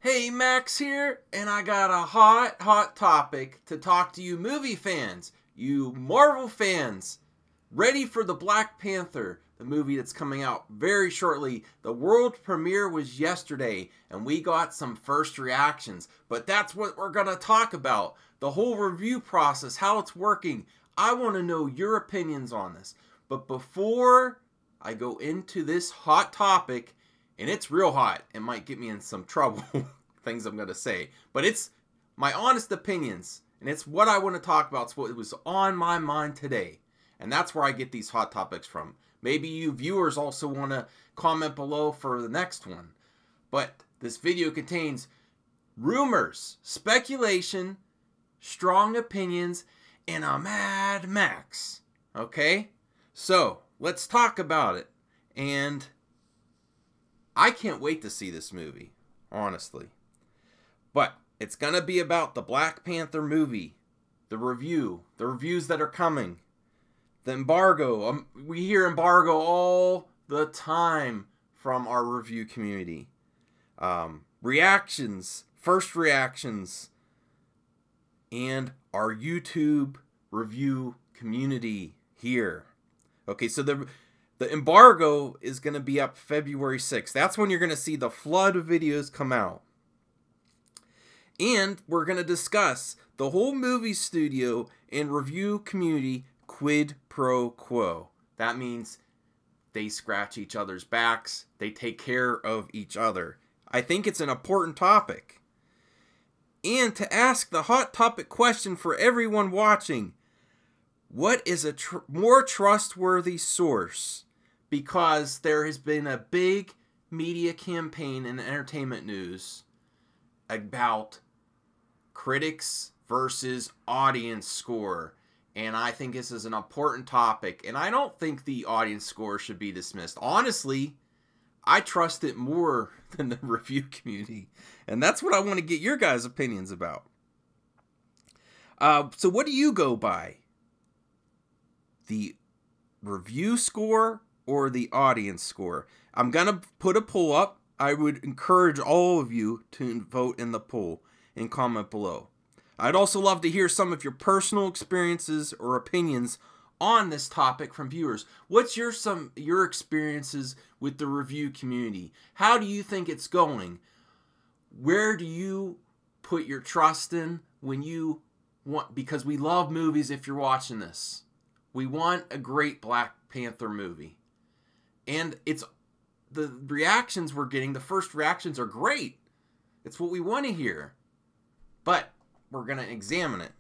Hey, Max here, and I got a hot topic to talk to you movie fans, you Marvel fans, ready for the Black Panther, the movie that's coming out very shortly. The world premiere was yesterday, and we got some first reactions, but that's what we're going to talk about. The whole review process, how it's working. I want to know your opinions on this. But before I go into this hot topic, and it's real hot, it might get me in some trouble, things I'm going to say. But it's my honest opinions, and it's what I want to talk about. It's what was on my mind today. And that's where I get these hot topics from. Maybe you viewers also want to comment below for the next one. But this video contains rumors, speculation, strong opinions, and a Mad Max. Okay? So, let's talk about it. And I can't wait to see this movie, honestly. But it's going to be about the Black Panther movie, the reviews that are coming, the embargo. We hear embargo all the time from our review community. Reactions, first reactions, and our YouTube review community here. Okay, so the embargo is going to be up February 6th. That's when you're going to see the flood of videos come out. And we're going to discuss the whole movie studio and review community quid pro quo. That means they scratch each other's backs. They take care of each other. I think it's an important topic. And to ask the hot topic question for everyone watching, what is a more trustworthy source? Because there has been a big media campaign in entertainment news about critics versus audience score. And I think this is an important topic. And I don't think the audience score should be dismissed. Honestly, I trust it more than the review community. And that's what I want to get your guys' opinions about. So what do you go by? The review score or the audience score? I'm going to put a poll up. I would encourage all of you to vote in the poll and comment below. I'd also love to hear some of your personal experiences or opinions on this topic from viewers. What's your experiences with the review community? How do you think it's going? Where do you put your trust in when you want, because we love movies if you're watching this. We want a great Black Panther movie. And it's the reactions we're getting, the first reactions are great. It's what we want to hear. But we're going to examine it.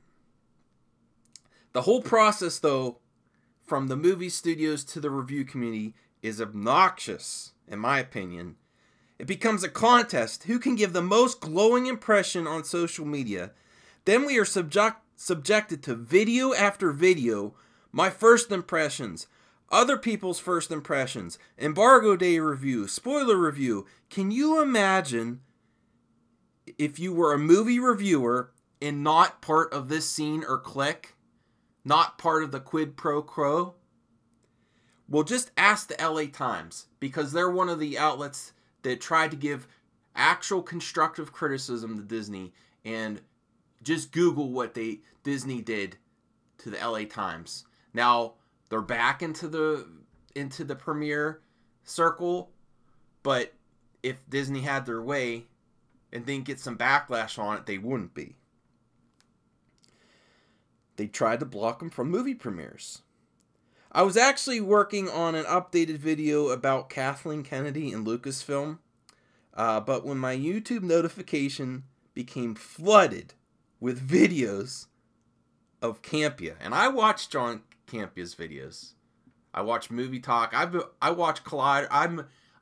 The whole process, though, from the movie studios to the review community is obnoxious, in my opinion. It becomes a contest. Who can give the most glowing impression on social media? Then we are subjected to video after video. My first impressions, other people's first impressions, embargo day review, spoiler review. Can you imagine if you were a movie reviewer and not part of this scene or click? Not part of the quid pro quo? Well, just ask the LA Times, because they're one of the outlets that tried to give actual constructive criticism to Disney, and just Google what Disney did to the LA Times. Now, they're back into the premiere circle, but if Disney had their way and didn't get some backlash on it, they wouldn't be. They tried to block them from movie premieres. I was actually working on an updated video about Kathleen Kennedy and Lucasfilm, but when my YouTube notification became flooded with videos of Campia, and I watched John Campia's videos. I watch Movie Talk. I watch Collider.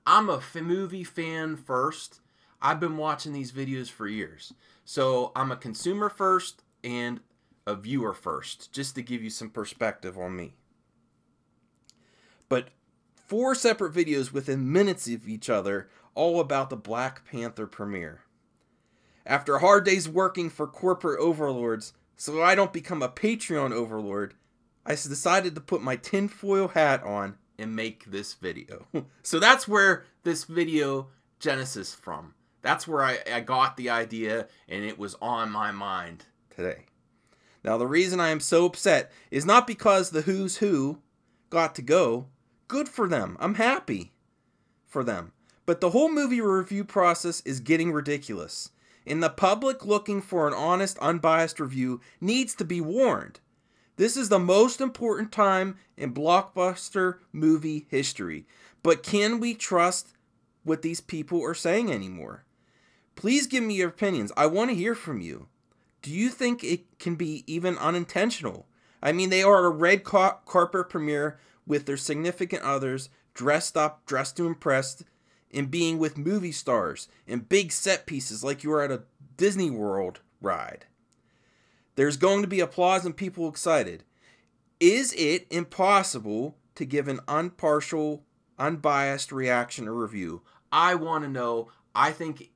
I'm a movie fan first. I've been watching these videos for years. So I'm a consumer first and a viewer first, just to give you some perspective on me. But 4 separate videos within minutes of each other, all about the Black Panther premiere. After a hard days working for corporate overlords, so I don't become a Patreon overlord, I decided to put my tinfoil hat on and make this video. So that's where this video genesis from. That's where I got the idea, and it was on my mind today. Now, the reason I am so upset is not because the who's who got to go. Good for them. I'm happy for them. But the whole movie review process is getting ridiculous. And the public looking for an honest, unbiased review needs to be warned. This is the most important time in blockbuster movie history. But can we trust what these people are saying anymore? Please give me your opinions. I want to hear from you. Do you think it can be even unintentional? I mean, they are at a red carpet premiere with their significant others, dressed up, dressed to impress, and being with movie stars and big set pieces like you are at a Disney World ride. There's going to be applause and people excited. Is it impossible to give an impartial, unbiased reaction or review? I want to know. I think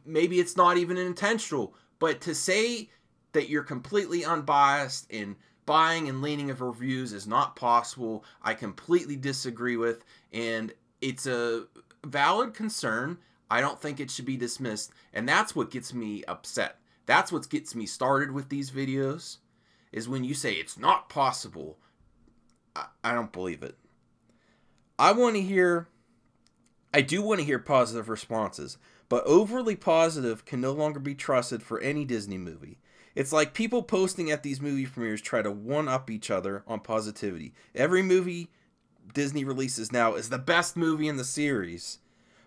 maybe it's not even intentional, but to say that you're completely unbiased in buying and leaning of reviews is not possible. I completely disagree with, and it's a valid concern. I don't think it should be dismissed, and that's what gets me upset. That's what gets me started with these videos, is when you say it's not possible. I don't believe it. I do want to hear positive responses, but overly positive can no longer be trusted for any Disney movie. It's like people posting at these movie premieres try to one-up each other on positivity. Every movie Disney releases now is the best movie in the series.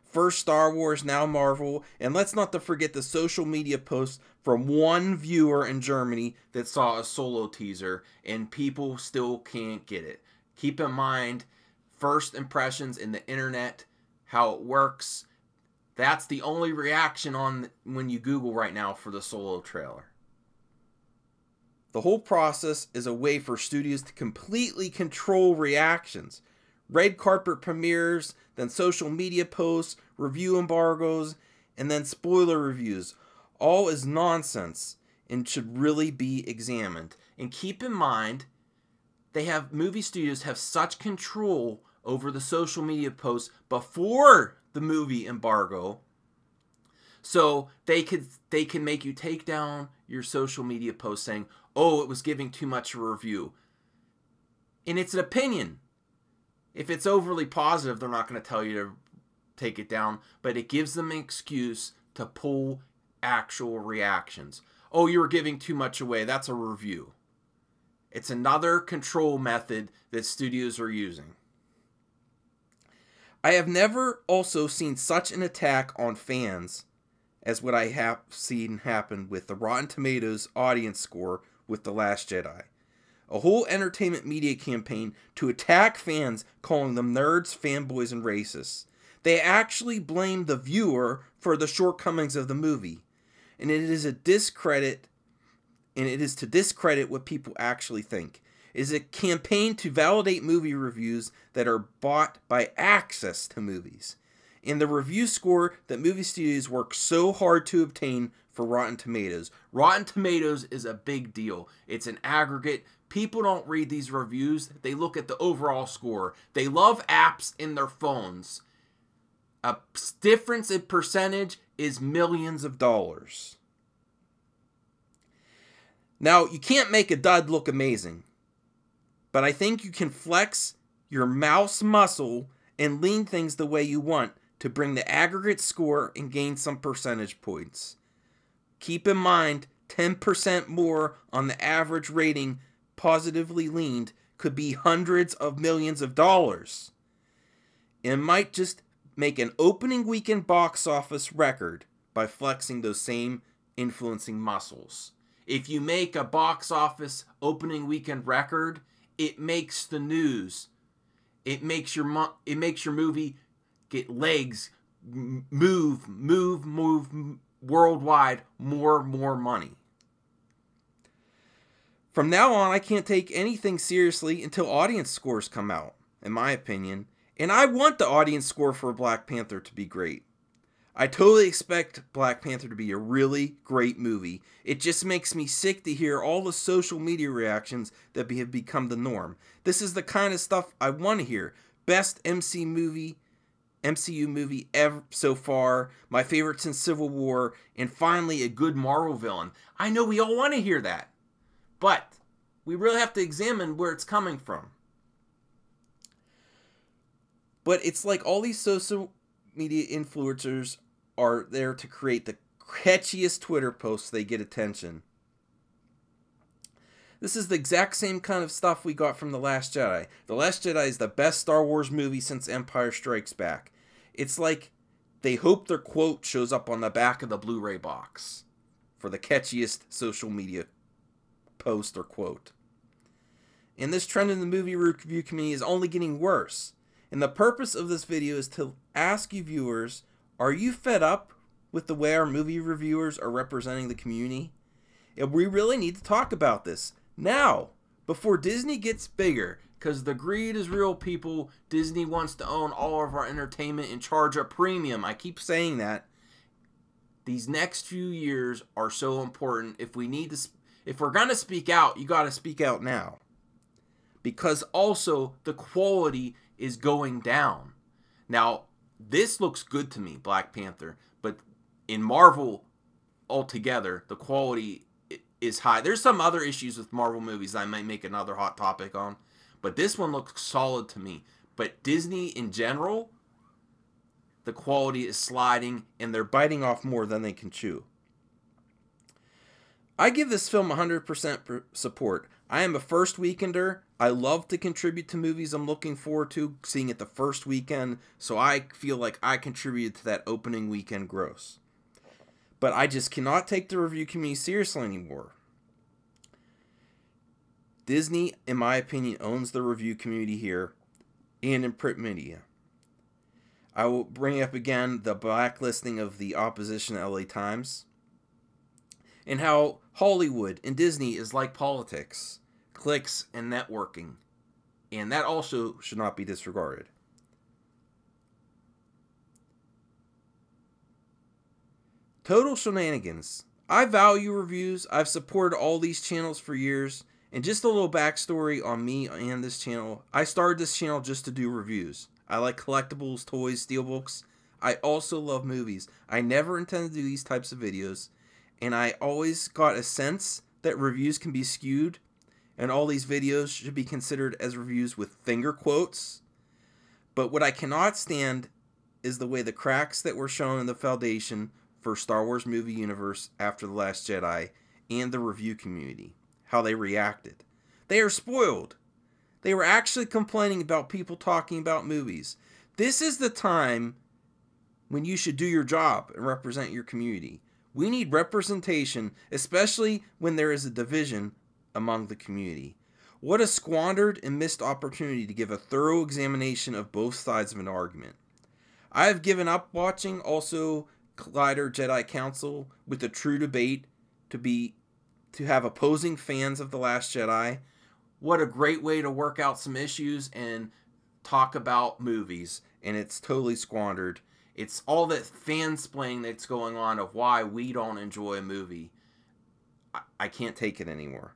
First Star Wars, now Marvel, and let's not forget the social media posts from one viewer in Germany that saw a Solo teaser, and people still can't get it. Keep in mind, first impressions in the internet, how it works. That's the only reaction on when you Google right now for the Solo trailer. The whole process is a way for studios to completely control reactions. Red carpet premieres, then social media posts, review embargoes, and then spoiler reviews. All is nonsense and should really be examined. And keep in mind, movie studios have such control over the social media posts before the movie embargo, so they can make you take down your social media post saying, oh, it was giving too much of a review. And it's an opinion. If it's overly positive, they're not going to tell you to take it down, but it gives them an excuse to pull actual reactions. Oh, you were giving too much away. That's a review. It's another control method that studios are using. I have never also seen such an attack on fans as what I have seen happen with the Rotten Tomatoes audience score with The Last Jedi. A whole entertainment media campaign to attack fans, calling them nerds, fanboys, and racists. They actually blame the viewer for the shortcomings of the movie. And it is to discredit what people actually think. It is a campaign to validate movie reviews that are bought by access to movies. And the review score that movie studios work so hard to obtain for Rotten Tomatoes. Rotten Tomatoes is a big deal. It's an aggregate. People don't read these reviews. They look at the overall score. They love apps in their phones. A difference in percentage is millions of dollars. Now, you can't make a dud look amazing, but I think you can flex your mouse muscle and lean things the way you want to bring the aggregate score and gain some percentage points. Keep in mind, 10% more on the average rating positively leaned could be hundreds of millions of dollars. It might just make an opening weekend box office record by flexing those same influencing muscles. If you make a box office opening weekend record, it makes the news. It makes your movie get legs, move worldwide, more money. From now on, I can't take anything seriously until audience scores come out, in my opinion. And I want the audience score for Black Panther to be great. I totally expect Black Panther to be a really great movie. It just makes me sick to hear all the social media reactions that have become the norm. This is the kind of stuff I want to hear. Best MC movie MCU movie ever so far, my favorite since Civil War, and finally a good Marvel villain. I know we all want to hear that, but we really have to examine where it's coming from. But it's like all these social media influencers are there to create the catchiest Twitter posts, they get attention. This is the exact same kind of stuff we got from The Last Jedi. The Last Jedi is the best Star Wars movie since Empire Strikes Back. It's like they hope their quote shows up on the back of the Blu-ray box for the catchiest social media post or quote. And this trend in the movie review community is only getting worse. And the purpose of this video is to ask you viewers, are you fed up with the way our movie reviewers are representing the community? And we really need to talk about this now, before Disney gets bigger, because the greed is real, people. Disney wants to own all of our entertainment and charge a premium. I keep saying that. These next few years are so important. If we're gonna speak out, you gotta speak out now, because also the quality is going down. Now, this looks good to me, Black Panther, but in Marvel altogether, the quality is high. There's some other issues with Marvel movies I might make another hot topic on, but this one looks solid to me. But Disney in general, the quality is sliding, and they're biting off more than they can chew. I give this film 100% support. I am a first weekender. I love to contribute to movies I'm looking forward to, seeing it the first weekend, so I feel like I contributed to that opening weekend gross. But I just cannot take the review community seriously anymore. Disney, in my opinion, owns the review community here and in print media. I will bring up again the blacklisting of the opposition to LA Times, and how Hollywood and Disney is like politics, clicks and networking, and that also should not be disregarded. Total shenanigans. I value reviews. I've supported all these channels for years. And just a little backstory on me and this channel. I started this channel just to do reviews. I like collectibles, toys, steelbooks. I also love movies. I never intended to do these types of videos. And I always got a sense that reviews can be skewed. And all these videos should be considered as reviews with finger quotes. But what I cannot stand is the way the cracks that were shown in the foundation for Star Wars movie universe after The Last Jedi and the review community, how they reacted. They are spoiled. They were actually complaining about people talking about movies. This is the time when you should do your job and represent your community. We need representation, especially when there is a division among the community. What a squandered and missed opportunity to give a thorough examination of both sides of an argument. I have given up watching also Collider Jedi Council with a true debate to have opposing fans of The Last Jedi. What a great way to work out some issues and talk about movies, and it's totally squandered. It's all that fansplaining that's going on of why we don't enjoy a movie. I can't take it anymore.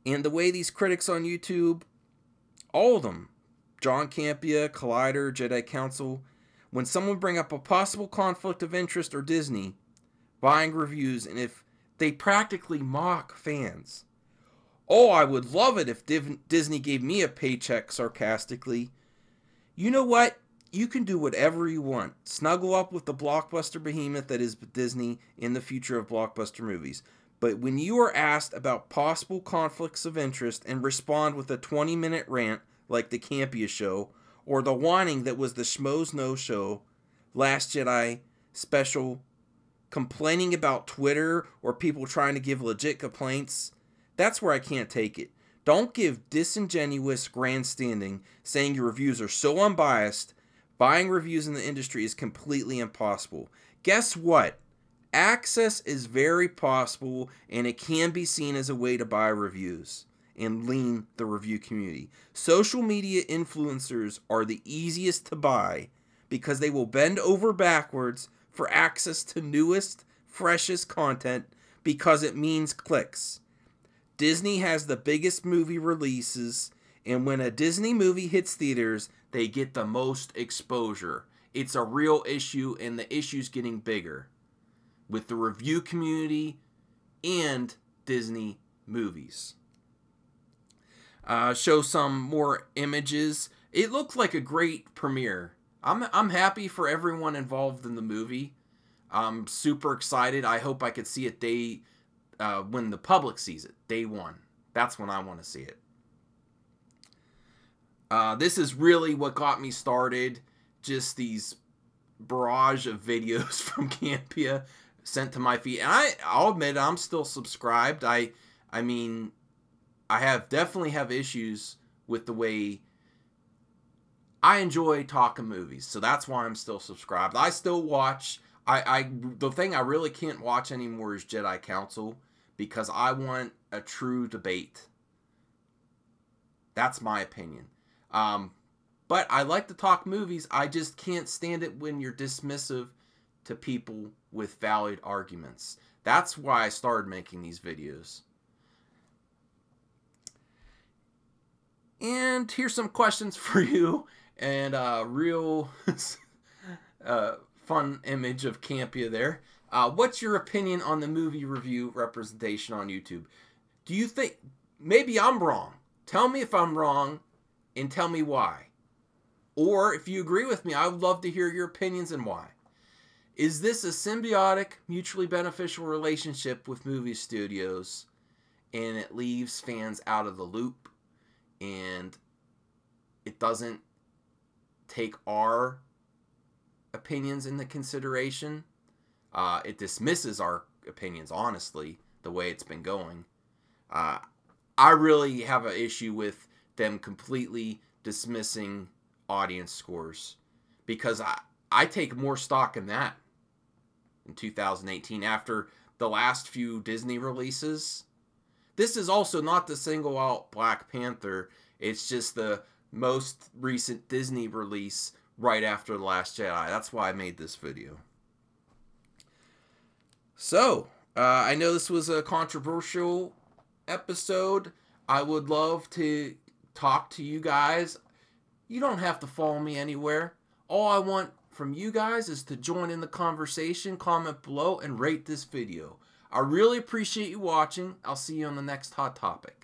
And the way these critics on YouTube, all of them, John Campea, Collider, Jedi Council, when someone bring up a possible conflict of interest or Disney buying reviews, and if they practically mock fans. Oh, I would love it if Disney gave me a paycheck, sarcastically. You know what? You can do whatever you want. Snuggle up with the blockbuster behemoth that is Disney in the future of blockbuster movies. But when you are asked about possible conflicts of interest and respond with a 20-minute rant like the Campea show, or the whining that was the Schmoes No Show, Last Jedi special, complaining about Twitter or people trying to give legit complaints, that's where I can't take it. Don't give disingenuous grandstanding saying your reviews are so unbiased. Buying reviews in the industry is completely impossible. Guess what? Access is very possible, and it can be seen as a way to buy reviews and lean the review community. Social media influencers are the easiest to buy because they will bend over backwards for access to newest, freshest content because it means clicks. Disney has the biggest movie releases, and when a Disney movie hits theaters, they get the most exposure. It's a real issue, and the issue's getting bigger with the review community and Disney movies. Show some more images. It looked like a great premiere. I'm happy for everyone involved in the movie. I'm super excited. I hope I could see it when the public sees it, day one. That's when I want to see it. This is really what got me started. Just these barrage of videos from Campia sent to my feed. And I'll admit I'm still subscribed. I mean, I definitely have issues with the way I enjoy talking movies. So that's why I'm still subscribed. I still watch. The thing I really can't watch anymore is Jedi Council, because I want a true debate. That's my opinion. But I like to talk movies. I just can't stand it when you're dismissive to people with valid arguments. That's why I started making these videos. And here's some questions for you, and a real fun image of Campia there. What's your opinion on the movie review representation on YouTube? Do you think maybe I'm wrong? Tell me if I'm wrong and tell me why. Or if you agree with me, I would love to hear your opinions and why. Is this a symbiotic, mutually beneficial relationship with movie studios, and it leaves fans out of the loop, and it doesn't take our opinions into consideration? It dismisses our opinions, honestly, the way it's been going. I really have an issue with them completely dismissing audience scores, because I take more stock in that in 2018 after the last few Disney releases. This is also not to single out Black Panther. It's just the most recent Disney release right after The Last Jedi. That's why I made this video. So, I know this was a controversial episode. I would love to talk to you guys. You don't have to follow me anywhere. All I want from you guys is to join in the conversation, comment below, and rate this video. I really appreciate you watching. I'll see you on the next hot topic.